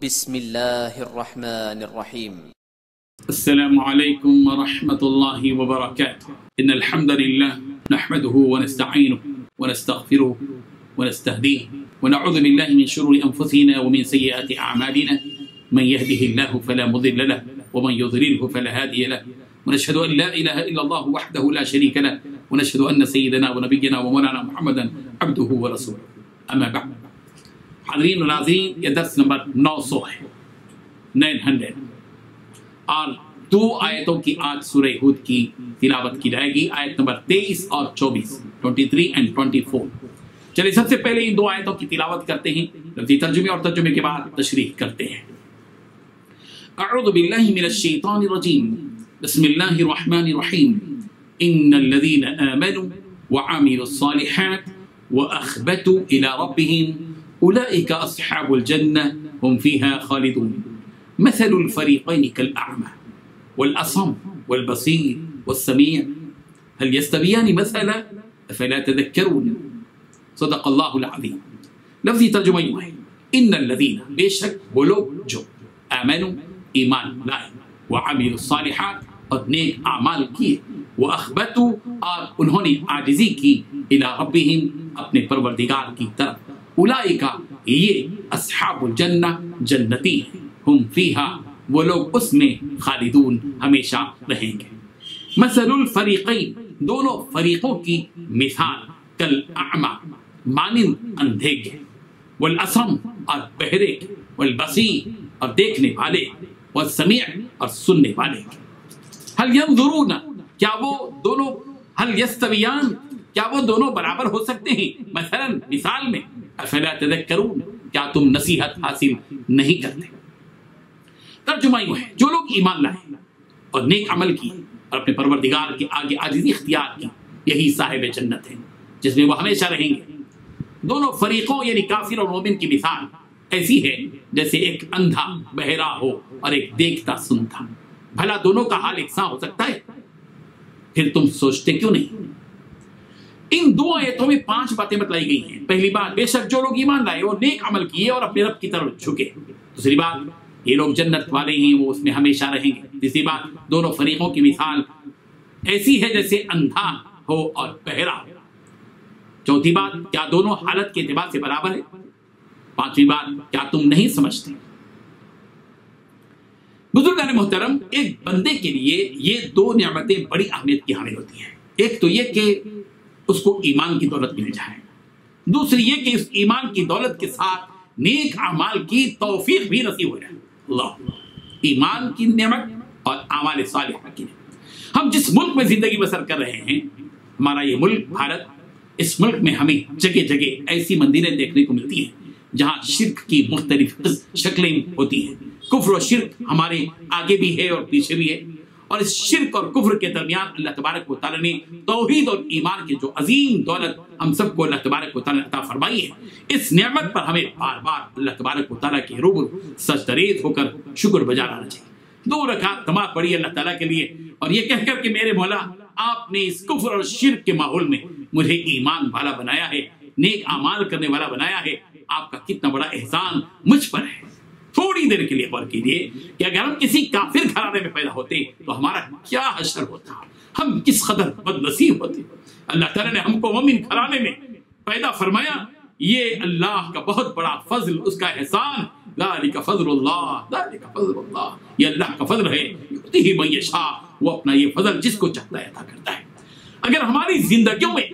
بسم الله الرحمن الرحيم. السلام عليكم ورحمة الله وبركاته. إن الحمد لله نحمده ونستعينه ونستغفره ونستهديه ونعوذ بالله من شرور أنفسنا ومن سيئات أعمالنا. من يهده الله فلا مضل له ومن يضلله فلا هادي له. ونشهد أن لا إله إلا الله وحده لا شريك له ونشهد أن سيدنا ونبينا ومولانا محمدا عبده ورسوله. أما بعد. حاضرین و ناظرین، یہ درس نمبر 900 ہے، 900، اور 2 آیتوں کی آج سورہ ہود کی تلاوت کی جائے گی، آیت نمبر 23 اور 24، 23 and 24۔ چلے سب سے پہلے ان 2 آیتوں کی تلاوت کرتے ہیں، لفظی ترجمے اور ترجمے کے بعد تشریح کرتے ہیں۔ اعوذ باللہ من الشیطان الرجیم، بسم اللہ الرحمن الرحیم۔ ان الذین آمنوا وعملوا الصالحات واخبتوا الى ربهم أولئك أصحاب الجنة هم فيها خالدون مثل الفريقين كالأعمى والأصم والبصير والسميع هل يستويان مثلا أفلا تذكرون صدق الله العظيم۔ لفظی ترجمہ یوں ہے، ان الذین، بے شک وہ لوگ جو آمنوا، ایمان لائے، وعملوا الصالحات، اور نیک اعمال کیے، واخبتوا، اور انہوں نے عاجزی کی، الى ربهم، اپنے پروردگار کی طرف، اولئکا، یہ اصحاب الجنہ، جنتی ہیں، ہم فیہا، وہ لوگ اس میں خالدون، ہمیشہ رہیں گے۔ مثل الفریقین، دونوں فریقوں کی مثال، کالاعمی، مانند اندھے کے، والاسم، اور بہرے کے، والبصیر، اور دیکھنے والے، والسمیع، اور سننے والے کے۔ هل ينظرون، کیا وہ دونوں، هل يستویان، کیا وہ دونوں برابر ہو سکتے ہیں، مثلا مثال میں، افلا تذکرون، کیا تم نصیحت حاصل نہیں کرتے۔ ترجمہ یوں ہے، جو لوگ ایمان لائے اور نیک عمل کی اور اپنے پروردگار کے آگے عاجزی اختیار کی، یہی صاحب جنت ہیں، جس میں وہ ہمیشہ رہیں گے۔ دونوں فریقوں یعنی کافر اور مومن کی مثال ایسی ہے جیسے ایک اندھا بہرا ہو اور ایک دیکھتا سنتا۔ بھلا دونوں کا حال یکساں ہو سکتا ہے؟ پھر تم سوچتے کیوں نہیں؟ ان 2 آیتوں میں 5 باتیں بتلائی گئی ہیں۔ پہلی بات، بے شک جو لوگ ایمان لائے اور نیک عمل کیے اور اپنے رب کی طرف جھکے۔ دوسری بات، یہ لوگ جنت والے ہیں، وہ اس میں ہمیشہ رہیں گے۔ تیسری بات، دونوں فریقوں کی مثال ایسی ہے جیسے اندھا ہو اور بہرا ہو۔ چوتھی بات، کیا دونوں حالت کے اعتبار سے برابر ہے؟ پانچویں بات، کیا تم نہیں سمجھتے؟ بزرگان محترم، ایک بندے کے لیے یہ 2 نعمتیں بڑی اہمیت کی حامل ہوتی ہیں۔ ایک تو یہ کہ اس کو ایمان کی دولت مل جائے، دوسری یہ کہ اس ایمان کی دولت کے ساتھ نیک اعمال کی توفیق بھی نصیب ہو جائے۔ اللہ، ایمان کی نعمت اور اعمال صالحہ کی نعمت۔ ہم جس ملک میں زندگی بسر کر رہے ہیں، ہمارا یہ ملک بھارت، اس ملک میں ہمیں جگہ جگہ ایسی مندریں دیکھنے کو ملتی ہیں جہاں شرک کی مختلف شکلیں ہوتی ہیں۔ کفر و شرک ہمارے آگے بھی ہے اور پیچھے بھی ہے، اور اس شرک اور کفر کے درمیان اللہ تبارک و تعالیٰ نے توحید اور ایمان کی جو عظیم دولت ہم سب کو اللہ تبارک و تعالیٰ نے عطا فرمائی ہے، اس نعمت پر ہمیں بار بار اللہ تبارک و تعالیٰ کے روبرو سجدریز ہو کر شکر بجا لانا چاہیے۔ 2 رکعت نماز پڑھی اللہ تعالیٰ کے لیے، اور یہ کہہ کر کہ میرے مولا، آپ نے اس کفر اور شرک کے ماحول میں مجھے ایمان والا بنایا ہے، نیک اعمال کرنے والا بنایا ہے، آپ کا کتنا بڑا احسان مجھ پر ہے۔ تھوڑی دیر کے لیے غور کیجیے کہ اگر ہم کسی کافر گھرانے میں پیدا ہوتے تو ہمارا کیا حشر ہوتا، ہم کس قدر بد نصیب ہوتے۔ اللہ تعالیٰ نے ہم کو مومن گھرانے میں پیدا فرمایا، یہ اللہ کا بہت بڑا فضل، اس کا احسان۔ ذالک فضل اللہ، ذالک فضل اللہ، یہ اللہ کا فضل ہے، یؤتیہ من یشاء، وہ اپنا یہ فضل جس کو چاہتا ہے عطا کرتا ہے۔ اگر ہماری زندگیوں میں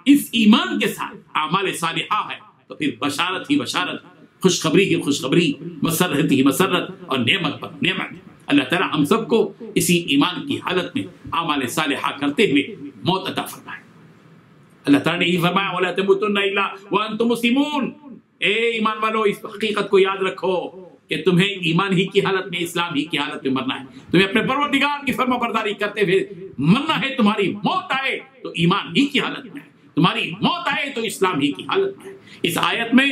اس ایمان کے ساتھ اعمال صالحہ ہے تو پھر بشارت ہی بشارت، خوشخبری ہی خوشخبری، مسرت ہی مسرت، اور نعمت پر نعمت۔ اللہ تعالیٰ ہم سب کو اسی ایمان کی حالت میں اعمال صالحہ کرتے ہوئے موت عطا فرمائے۔ اللہ تعالیٰ نے یہ فرمایا، وَلَا تَمُوتُنَّ إِلَّا وَأَنْتُمْ مُسْلِمُونَ، اے ایمان والو، اس حقیقت کو یاد رکھو کہ تمہیں ایمان ہی کی حالت میں، اسلام ہی کی حالت میں مرنا ہے، تمہیں اپنے پروردگار کی فرما برداری کرتے ہوئے مرنا ہے۔ تمہاری موت آئے تو ایمان ہی کی حالت میں ہے، تمہاری موت آئے تو اسلام ہی کی حالت میں ہے۔ اس آیت میں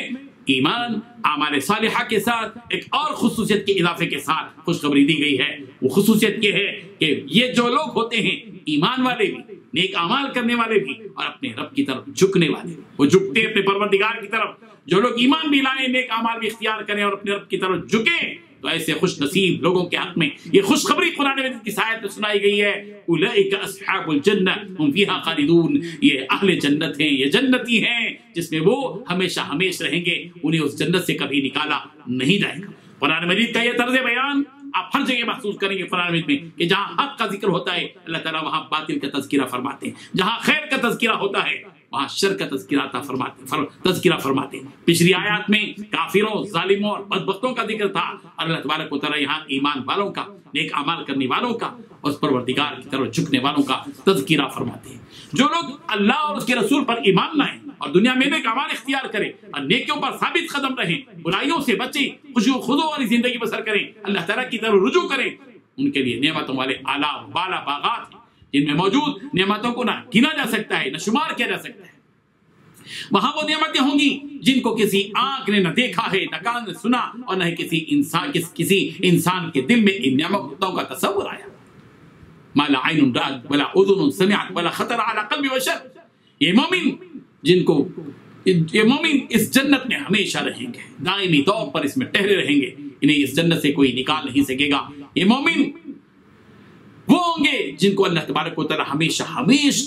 ایمان اعمال صالحہ کے ساتھ ایک اور خصوصیت کے اضافے کے ساتھ خوشخبری دی گئی ہے۔ وہ خصوصیت یہ ہے کہ یہ جو لوگ ہوتے ہیں، ایمان والے بھی नेक अमाल करने वाले भी और अपने रब की तरफ झुकने वाले भी। वो झुकते हैं अपने परवरदिगार की तरफ। जो लोग ईमान भी लाए, नेक अमाल भी इख्तियार करें और अपने रब की तरफ झुकें, तो ऐसे खुश नसीब लोगों के हक में ये खुशखबरी कुरान मजीद की आयत में सुनाई गई है, उलाइका अस्हाबुल जन्नह हुम फीहा खालिदून, ये अहले जन्नत हैं, ये जन्नती हैं जिसमें वो हमेशा हमेशा रहेंगे, उन्हें उस जन्नत से कभी निकाला नहीं जाएगा। कुरान मजीद का ये तर्ज बयान आप हर जगह महसूस करेंगे कुरान मजीद में कि जहां हक का जिक्र होता है अल्लाह ताला वहां बातिल का तज़किरा फरमाते हैं, जहां खैर का तज़किरा होता है वहां शर का तज़किरा फरमाते हैं। पिछली आयत में काफिरों, जालिमों और बदबख्तों का जिक्र था, अल्लाह तबारक व तआला यहाँ ईमान वालों का, नेक अमाल करने वालों का, उस परवरदिगार की तरफ झुकने वालों का तज़किरा फरमाते हैं। जो लोग अल्लाह और उसके रसूल पर ईमान लाएं और दुनिया में नेक अमाल इख्तियार करें और नेकियों पर साबित कदम रहें, बुराइयों से बचें, खुशो वाली जिंदगी बसर करें, अल्लाह ताला की तरफ रुजू करें, उनके लिए नेमतों वाले आला बाला बागात हैं, जिनमें मौजूद नेमतों को ना गिना जा सकता है, ना शुमार किया जा सकता है। वहां वो नेमतें होंगी जिनको किसी आंख ने न देखा है, न कान ने सुना और न ही किसी इंसान के दिल में इन नेमतों का तसव्वुर आया। माला आइनुन रात वला उज़ुनुन समिअत वला खतर अला क़ल्बि बशर, ये मोमिन इस जन्नत में हमेशा रहेंगे, दायमी तौर पर इसमें ठहरे रहेंगे, इन्हें इस जन्नत से कोई निकाल नहीं सकेगा। ये मोमिन वो होंगे जिनको अल्लाह तबारक व तआला हमेशा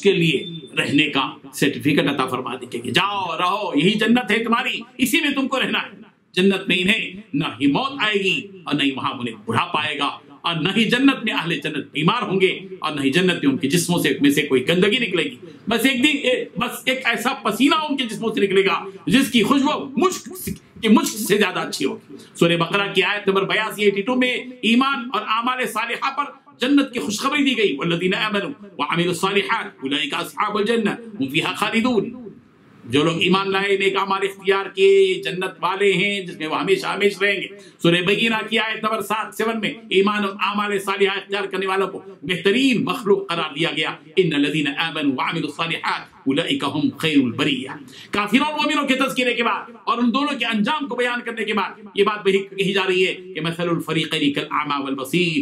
के लिए रहने का सर्टिफिकेट अता फरमा देंगे। जाओ रहो, यही जन्नत है तुम्हारी, इसी में तुमको रहना है। जन्नत में इन्हें न ही मौत आएगी और न ही वहां उन्हें बुढ़ापा आएगा, और न ही जन्नत में अहले जन्नत बीमार होंगे और न ही जन्नत में उनके जिस्मों में से कोई गंदगी निकलेगी। बस एक ऐसा पसीना उनके जिस्मों से निकलेगा जिसकी खुशबू मुश्क से ज्यादा अच्छी होगी। सूरह बकरा की आयत नंबर 82 में ईमान और आमाल सालिहा पर जन्नत की खुशखबरी दी गई, वल्लज़ीना आमनू व अमिलुस सालिहात उलाइका अस्हाबुल जन्नह हुम फीहा खालिदून। जो लोग ईमान लाए, नेक अमाल इख्तियार किए, जन्नत वाले हैं जिसमें वो हमेशा रहेंगे। सूरह बयीना की आयत नंबर 7 में ईमान और आमाल सालिहा इख्तियार करने वालों को बेहतरीन मखलूक करार दिया गया। इन्नल्लज़ीना आमनू व अमिलुस सालिहात उलाइका हुम खैरुल बरिया। काफिरों और मुमिनों के तज़किरे के बाद और उन दोनों के अंजाम को बयान करने के बाद ये बात कही जा रही है कि मसलुल फरीक़ैनि कल आमा वल बसीर,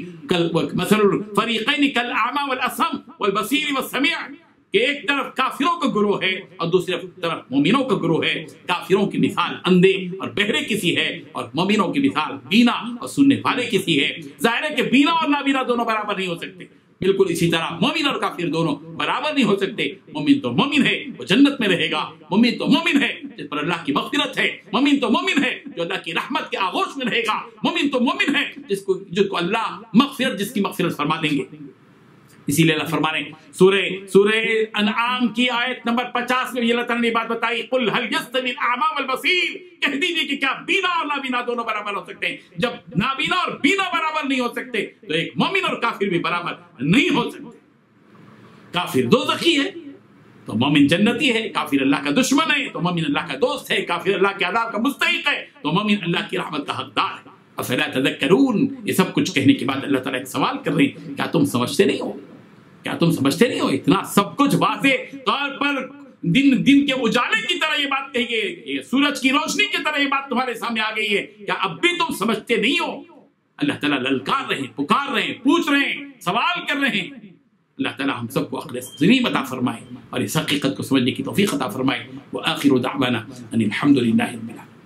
मसलुल फरीक़ैनि कल आमा वल असम वल बसीर वस समीअ, कि एक तरफ काफिरों का गुरोह है और दूसरी तरफ मोमिनों का गुरोह है। काफिरों की मिसाल अंधे और बहरे किसी है और मोमिनों की मिसाल बीना और सुनने वाले किसी है। जाहिर है कि बीना और नाबीना दोनों बराबर नहीं हो सकते, बिल्कुल इसी तरह मोमिन और काफिर दोनों बराबर नहीं हो सकते। मोमिन तो मोमिन है, वो जन्नत में रहेगा। मोमिन तो मोमिन है जिस पर अल्लाह की मग़फ़िरत है। मोमिन तो मोमिन है जो अल्लाह की रहमत के आगोश में रहेगा। मोमिन तो मोमिन है जिसको अल्लाह जिसकी मग़फ़िरत फरमा देंगे। इसीलिए अल्लाह फरमा रहे सूरह अनआम की आयत नंबर 50 में अल्लाह ताला ने बात बताई, कुल हल यस्तवी अल-अमा वल बसीर, कह दीजिए कि क्या बीना और नाबीना दोनों बराबर हो सकते हैं? जब नाबीना और बीना बराबर नहीं हो सकते तो एक मोमिन और काफिर भी बराबर नहीं हो सकते। काफिर दोज़खी है तो मोमिन जन्नती है, काफिर अल्लाह का दुश्मन है तो मोमिन अल्लाह का दोस्त है, काफिर अल्लाह के अज़ाब का मुस्तहिक है तो मोमिन अल्लाह की रहमत का हकदार है। अफ़ला तज़क्करून, ये सब कुछ कहने के बाद अल्लाह ताला एक सवाल कर रहे हैं, क्या तुम समझते नहीं हो? क्या तुम समझते नहीं हो? इतना सब कुछ वाज़ेह तौर पर दिन के उजाले की तरह ये बात कही गई, सूरज की रोशनी की तरह ये बात तुम्हारे सामने आ गई है, क्या अब भी तुम समझते नहीं हो? अल्लाह ताला ललकार रहे हैं, पुकार रहे हैं, पूछ रहे हैं, सवाल कर रहे हैं। अल्लाह ताला हम सबको अक्ल सलीम अता फरमाए और इस हकीकत को समझने की तौफीक अता फरमाए। व आखिरु दावाना अनिल हम्दुलिल्लाहि रब्बिल आलमीन।